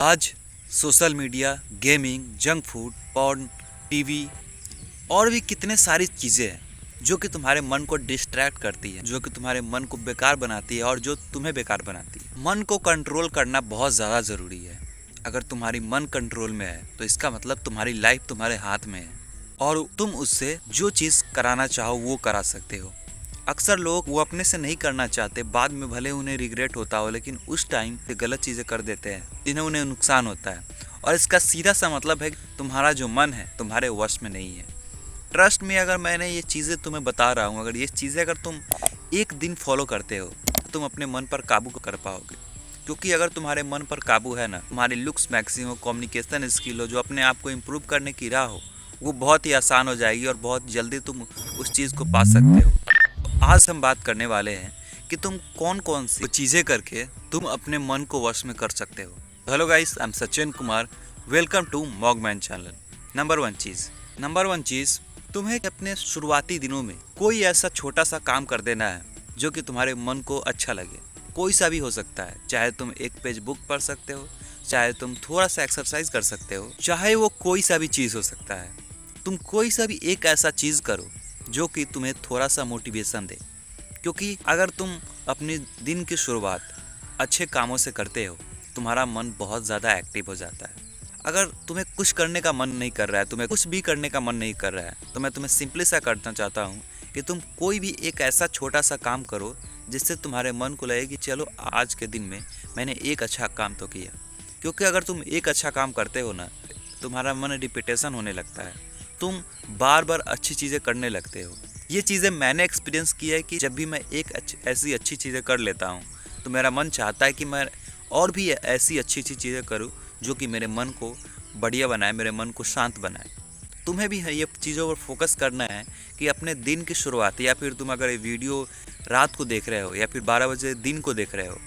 आज social media, gaming, junk food, porn, TV और भी कितने सारी चीज़ें हैं जो कि तुम्हारे मन को डिस्ट्रैक्ट करती है, जो कि तुम्हारे मन को बेकार बनाती है और जो तुम्हें बेकार बनाती है। मन को कंट्रोल करना बहुत ज़्यादा ज़रूरी है। अगर तुम्हारी मन कंट्रोल में है तो इसका मतलब तुम्हारी लाइफ तुम्हारे हाथ में है और तुम उससे जो चीज़ कराना चाहो वो करा सकते हो। अक्सर लोग वो अपने से नहीं करना चाहते, बाद में भले उन्हें रिग्रेट होता हो, लेकिन उस टाइम पे गलत चीज़ें कर देते हैं जिन्हें उन्हें नुकसान होता है। और इसका सीधा सा मतलब है कि तुम्हारा जो मन है तुम्हारे वश में नहीं है। ट्रस्ट में, अगर मैंने ये चीज़ें तुम्हें बता रहा हूँ, अगर ये चीज़ें अगर तुम एक दिन फॉलो करते हो तो तुम अपने मन पर काबू कर पाओगे। क्योंकि अगर तुम्हारे मन पर काबू है ना, तुम्हारी लुक्स मैक्सिम हो, कम्युनिकेशन स्किल हो, जो अपने आप को इम्प्रूव करने की राह हो, वो बहुत ही आसान हो जाएगी और बहुत जल्दी तुम उस चीज़ को पा सकते हो। आज हम बात करने वाले हैं कि तुम कौन कौन सी चीज़ें करके तुम अपने मन को वश में कर सकते हो। Hello guys, I am Sachin Kumar, welcome to Mogman channel. Number one चीज़, तुम्हें अपने शुरुआती दिनों में कोई ऐसा छोटा सा काम कर देना है जो कि तुम्हारे मन को अच्छा लगे। कोई सा भी हो सकता है, चाहे तुम एक पेज बुक पढ़ सकते हो, चाहे तुम थोड़ा सा एक्सरसाइज कर सकते हो, चाहे वो कोई सा भी चीज़ हो सकता है। तुम कोई सा भी एक ऐसा चीज़ करो जो कि तुम्हें थोड़ा सा मोटिवेशन दे। क्योंकि अगर तुम अपने दिन की शुरुआत अच्छे कामों से करते हो, तुम्हारा मन बहुत ज़्यादा एक्टिव हो जाता है। अगर तुम्हें कुछ करने का मन नहीं कर रहा है, तुम्हें कुछ भी करने का मन नहीं कर रहा है, तो मैं तुम्हें सिंपली सा करना चाहता हूँ कि तुम कोई भी एक ऐसा छोटा सा काम करो जिससे तुम्हारे मन को लगे कि चलो आज के दिन में मैंने एक अच्छा काम तो किया। क्योंकि अगर तुम एक अच्छा काम करते हो ना, तुम्हारा मन रिपीटेशन होने लगता है, तुम बार बार अच्छी चीज़ें करने लगते हो। ये चीज़ें मैंने एक्सपीरियंस की है कि जब भी मैं एक ऐसी अच्छी चीज़ें कर लेता हूँ तो मेरा मन चाहता है कि मैं और भी ऐसी अच्छी अच्छी चीज़ें करूँ जो कि मेरे मन को बढ़िया बनाए, मेरे मन को शांत बनाए। तुम्हें भी ये चीज़ों पर फोकस करना है कि अपने दिन की शुरुआत, या फिर तुम अगर वीडियो रात को देख रहे हो या फिर 12 बजे दिन को देख रहे हो,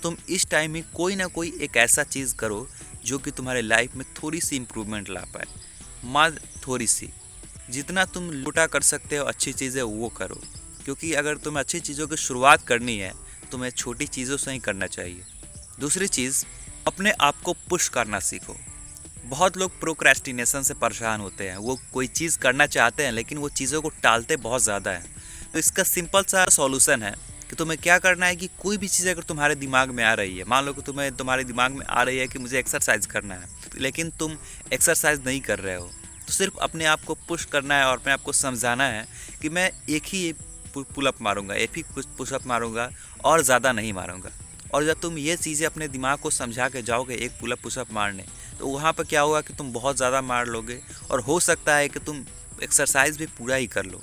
तुम इस टाइम में कोई ना कोई एक ऐसा चीज़ करो जो कि तुम्हारे लाइफ में थोड़ी सी इम्प्रूवमेंट ला पाए। माँ थोड़ी सी, जितना तुम लूटा कर सकते हो अच्छी चीज़ें वो करो। क्योंकि अगर तुम्हें अच्छी चीज़ों की शुरुआत करनी है, तुम्हें छोटी चीज़ों से ही करना चाहिए। दूसरी चीज़, अपने आप को पुश करना सीखो। बहुत लोग प्रोक्रेस्टिनेशन से परेशान होते हैं, वो कोई चीज़ करना चाहते हैं लेकिन वो चीज़ों को टालते बहुत ज़्यादा हैं। तो इसका सिंपल सा सॉल्यूशन है कि तुम्हें क्या करना है कि कोई भी चीज़ अगर तुम्हारे दिमाग में आ रही है, मान लो कि तुम्हारे दिमाग में आ रही है कि मुझे एक्सरसाइज करना है, लेकिन तुम एक्सरसाइज नहीं कर रहे हो, तो सिर्फ अपने आप को पुश करना है और अपने आप को समझाना है कि मैं एक ही पुलअप मारूंगा, एक ही पुशअप मारूंगा और ज़्यादा नहीं मारूंगा। और जब तुम ये चीज़ें अपने दिमाग को समझा के जाओगे एक पुलअप पुशअप मारने, तो वहाँ पर क्या होगा कि तुम बहुत ज़्यादा मार लोगे और हो सकता है कि तुम एक्सरसाइज भी पूरा ही कर लो।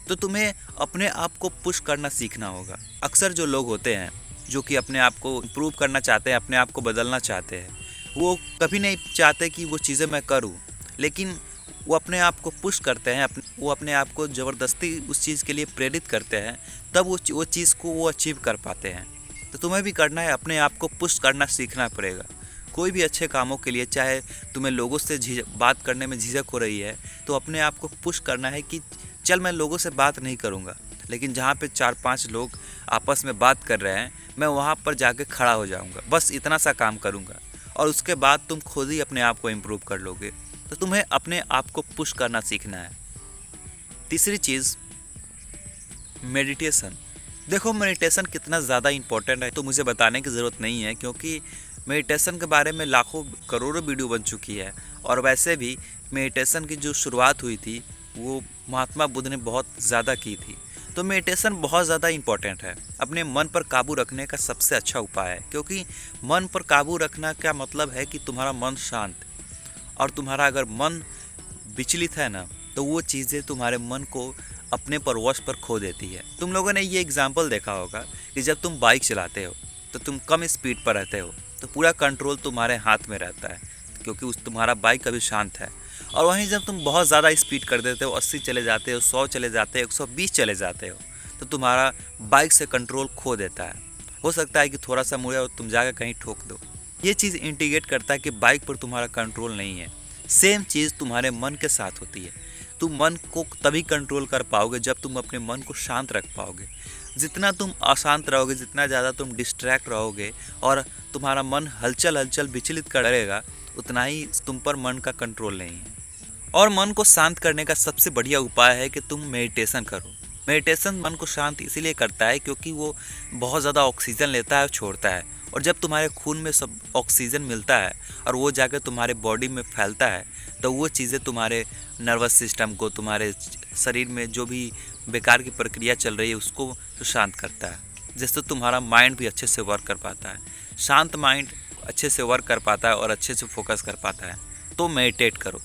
तो तुम्हें अपने आप को पुश करना सीखना होगा। अक्सर जो लोग होते हैं जो कि अपने आप को इम्प्रूव करना चाहते हैं, अपने आप को बदलना चाहते हैं, वो कभी नहीं चाहते कि वो चीज़ें मैं करूं, लेकिन वो अपने आप को पुश करते हैं, वो अपने आप को ज़बरदस्ती उस चीज़ के लिए प्रेरित करते हैं, तब वो चीज़ को वो अचीव कर पाते हैं। तो तुम्हें भी करना है, अपने आप को पुश करना सीखना पड़ेगा। कोई भी अच्छे कामों के लिए, चाहे तुम्हें लोगों से बात करने में झिझक हो रही है, तो अपने आप को पुश करना है कि चल मैं लोगों से बात नहीं करूँगा, लेकिन जहाँ पे 4-5 लोग आपस में बात कर रहे हैं मैं वहाँ पर जाके खड़ा हो जाऊँगा, बस इतना सा काम करूँगा और उसके बाद तुम खुद ही अपने आप को इम्प्रूव कर लोगे। तो तुम्हें अपने आप को पुश करना सीखना है। तीसरी चीज़, मेडिटेशन। देखो, मेडिटेशन कितना ज़्यादा इम्पोर्टेंट है तो मुझे बताने की ज़रूरत नहीं है, क्योंकि मेडिटेशन के बारे में लाखों करोड़ों वीडियो बन चुकी है। और वैसे भी मेडिटेशन की जो शुरुआत हुई थी वो महात्मा बुद्ध ने बहुत ज़्यादा की थी। तो मेडिटेशन बहुत ज़्यादा इम्पोर्टेंट है, अपने मन पर काबू रखने का सबसे अच्छा उपाय है। क्योंकि मन पर काबू रखना का मतलब है कि तुम्हारा मन शांत, और तुम्हारा अगर मन विचलित है ना, तो वो चीज़ें तुम्हारे मन को अपने पर वश पर खो देती है। तुम लोगों ने ये एग्जाम्पल देखा होगा कि जब तुम बाइक चलाते हो तो तुम कम स्पीड पर रहते हो, तो पूरा कंट्रोल तुम्हारे हाथ में रहता है, क्योंकि तुम्हारा बाइक अभी शांत है। और वहीं जब तुम बहुत ज़्यादा स्पीड कर देते हो, 80 चले जाते हो, 100 चले जाते हो, 120 चले जाते हो, तो तुम्हारा बाइक से कंट्रोल खो देता है। हो सकता है कि थोड़ा सा मुड़े और तुम जाकर कहीं ठोक दो। ये चीज़ इंडिकेट करता है कि बाइक पर तुम्हारा कंट्रोल नहीं है। सेम चीज़ तुम्हारे मन के साथ होती है। तुम मन को तभी कंट्रोल कर पाओगे जब तुम अपने मन को शांत रख पाओगे। जितना तुम अशांत रहोगे, जितना ज़्यादा तुम डिस्ट्रैक्ट रहोगे और तुम्हारा मन हलचल हलचल विचलित करेगा, उतना ही तुम पर मन का कंट्रोल नहीं है। और मन को शांत करने का सबसे बढ़िया उपाय है कि तुम मेडिटेशन करो। मेडिटेशन मन को शांत इसीलिए करता है क्योंकि वो बहुत ज़्यादा ऑक्सीजन लेता है और छोड़ता है, और जब तुम्हारे खून में सब ऑक्सीजन मिलता है और वो जाकर तुम्हारे बॉडी में फैलता है, तो वो चीज़ें तुम्हारे नर्वस सिस्टम को, तुम्हारे शरीर में जो भी बेकार की प्रक्रिया चल रही है उसको शांत करता है, जिससे तुम्हारा माइंड भी अच्छे से वर्क कर पाता है। शांत माइंड अच्छे से वर्क कर पाता है और अच्छे से फोकस कर पाता है। तो मेडिटेट करो।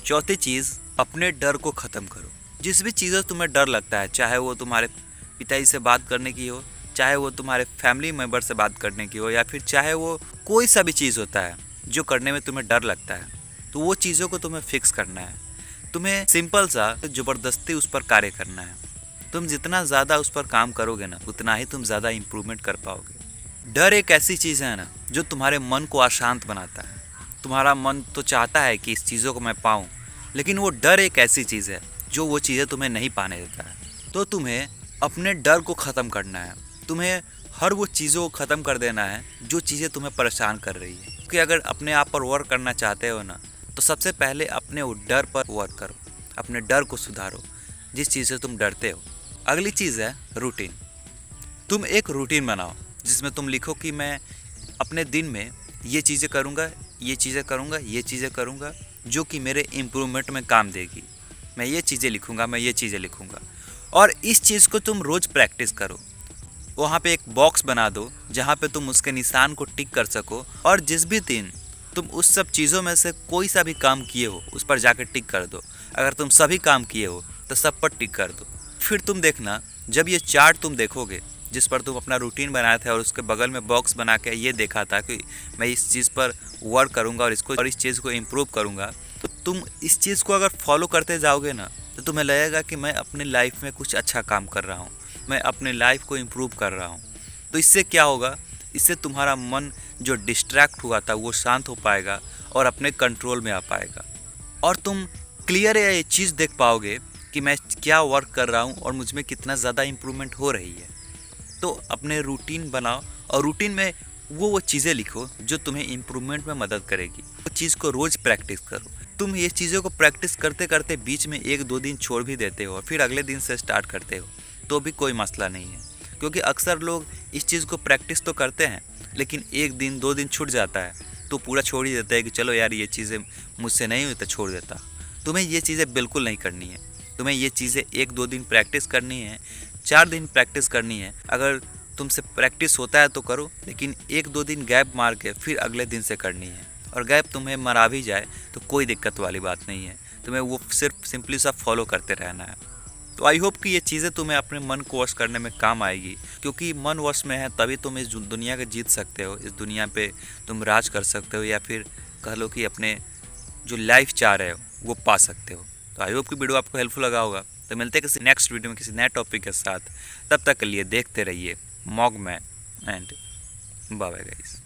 चौथी चीज़, अपने डर को ख़त्म करो। जिस भी चीज़ों तुम्हें डर लगता है, चाहे वो तुम्हारे पिताजी से बात करने की हो, चाहे वो तुम्हारे फैमिली मेम्बर से बात करने की हो, या फिर चाहे वो कोई सा भी चीज़ होता है जो करने में तुम्हें डर लगता है, तो वो चीज़ों को तुम्हें फिक्स करना है। तुम्हें सिंपल सा ज़बरदस्ती उस पर कार्य करना है। तुम जितना ज़्यादा उस पर काम करोगे ना, उतना ही तुम ज़्यादा इम्प्रूवमेंट कर पाओगे। डर एक ऐसी चीज़ है ना जो तुम्हारे मन को अशांत बनाता है। तुम्हारा मन तो चाहता है कि इस चीज़ों को मैं पाऊँ, लेकिन वो डर एक ऐसी चीज़ है जो वो चीज़ें तुम्हें नहीं पाने देता है। तो तुम्हें अपने डर को ख़त्म करना है। तुम्हें हर वो चीज़ों को ख़त्म कर देना है जो चीज़ें तुम्हें परेशान कर रही है। क्योंकि अगर अपने आप पर वर्क करना चाहते हो ना, तो सबसे पहले अपने वो डर पर वर्क करो, अपने डर को सुधारो, जिस चीज़ से तुम डरते हो। अगली चीज़ है रूटीन। तुम एक रूटीन बनाओ जिसमें तुम लिखो कि मैं अपने दिन में ये चीज़ें करूँगा, ये चीज़ें करूँगा, ये चीज़ें करूँगा जो कि मेरे इम्प्रूवमेंट में काम देगी। मैं ये चीज़ें लिखूँगा, मैं ये चीज़ें लिखूँगा। और इस चीज़ को तुम रोज़ प्रैक्टिस करो। वहाँ पे एक बॉक्स बना दो जहाँ पे तुम उसके निशान को टिक कर सको, और जिस भी दिन तुम उस सब चीज़ों में से कोई सा भी काम किए हो उस पर जाकर टिक कर दो। अगर तुम सभी काम किए हो तो सब पर टिक कर दो। फिर तुम देखना, जब ये चार्ट तुम देखोगे जिस पर तुम अपना रूटीन बनाए थे और उसके बगल में बॉक्स बना के ये देखा था कि मैं इस चीज़ पर वर्क करूँगा और इस चीज़ को इम्प्रूव करूँगा, तो तुम इस चीज़ को अगर फॉलो करते जाओगे ना, तो तुम्हें लगेगा कि मैं अपनी लाइफ में कुछ अच्छा काम कर रहा हूँ, मैं अपनी लाइफ को इम्प्रूव कर रहा हूँ। तो इससे क्या होगा, इससे तुम्हारा मन जो डिस्ट्रैक्ट हुआ था वो शांत हो पाएगा और अपने कंट्रोल में आ पाएगा, और तुम क्लियर ये चीज़ देख पाओगे कि मैं क्या वर्क कर रहा हूँ और मुझ में कितना ज़्यादा इम्प्रूवमेंट हो रही है। तो अपने रूटीन बनाओ और रूटीन में वो चीज़ें लिखो जो तुम्हें इम्प्रूवमेंट में मदद करेगी। वो चीज़ को रोज़ प्रैक्टिस करो। तुम ये चीज़ों को प्रैक्टिस करते करते बीच में 1-2 दिन छोड़ भी देते हो, फिर अगले दिन से स्टार्ट करते हो, तो भी कोई मसला नहीं है। क्योंकि अक्सर लोग इस चीज़ को प्रैक्टिस तो करते हैं, लेकिन 1 दिन 2 दिन छूट जाता है तो पूरा छोड़ ही देता है कि चलो यार ये चीज़ें मुझसे नहीं हुई तो छोड़ देता। तुम्हें ये चीज़ें बिल्कुल नहीं करनी है। तुम्हें ये चीज़ें 1-2 दिन प्रैक्टिस करनी है, 4 दिन प्रैक्टिस करनी है। अगर तुमसे प्रैक्टिस होता है तो करो, लेकिन 1-2 दिन गैप मार के फिर अगले दिन से करनी है। और गैप तुम्हें मरा भी जाए तो कोई दिक्कत वाली बात नहीं है, तुम्हें वो सिर्फ सिंपली सा फॉलो करते रहना है। तो आई होप कि ये चीज़ें तुम्हें अपने मन को वश करने में काम आएगी, क्योंकि मन वश में है तभी तुम इस दुनिया को जीत सकते हो, इस दुनिया पे तुम राज कर सकते हो, या फिर कह लो कि अपने जो लाइफ चाह रहे हो वो पा सकते हो। तो आई होप कि वीडियो आपको हेल्पफुल लगा होगा। तो मिलते हैं किसी नेक्स्ट वीडियो में किसी नए टॉपिक के साथ। तब तक के लिए देखते रहिए मॉगमैन एंड बाय बाय गाइस।